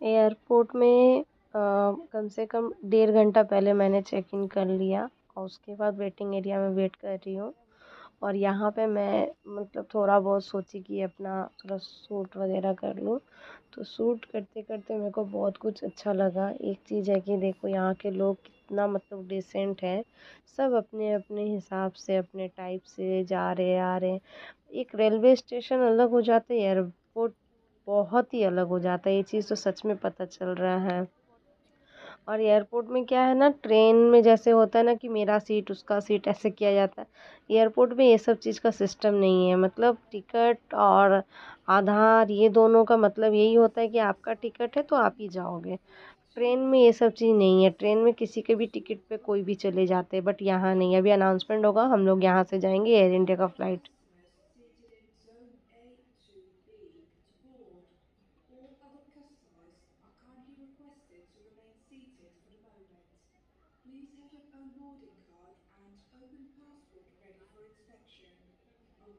Airport में कम से कम 1.5 घंटा पहले मैंने चेक इन कर लिया और उसके बाद वेटिंग एरिया में वेट कर रही हूँ। और यहाँ पे मैं मतलब थोड़ा बहुत सोची कि अपना थोड़ा सूट वगैरह कर लूँ। तो सूट करते करते मेरे को बहुत कुछ अच्छा लगा। एक चीज़ है कि देखो यहाँ के लोग कितना मतलब डिसेंट है। सब अपने अपने हिसाब से अपने टाइप से जा रहे आ रहे। एक रेलवे स्टेशन अलग हो जाता है, एयरपोर्ट बहुत ही अलग हो जाता है। ये चीज़ तो सच में पता चल रहा है। और एयरपोर्ट में क्या है ना, ट्रेन में जैसे होता है ना कि मेरा सीट उसका सीट ऐसे किया जाता है। एयरपोर्ट में ये सब चीज़ का सिस्टम नहीं है। मतलब टिकट और आधार ये दोनों का मतलब यही होता है कि आपका टिकट है तो आप ही जाओगे। ट्रेन में ये सब चीज़ नहीं है। ट्रेन में किसी के भी टिकट पे कोई भी चले जाते हैं, बट यहाँ नहीं। अभी अनाउंसमेंट होगा, हम लोग यहाँ से जाएंगे एयर इंडिया का flight. Seated in Zone A to B to board. All other customers are kindly requested to remain seated for the moment. Please have your own boarding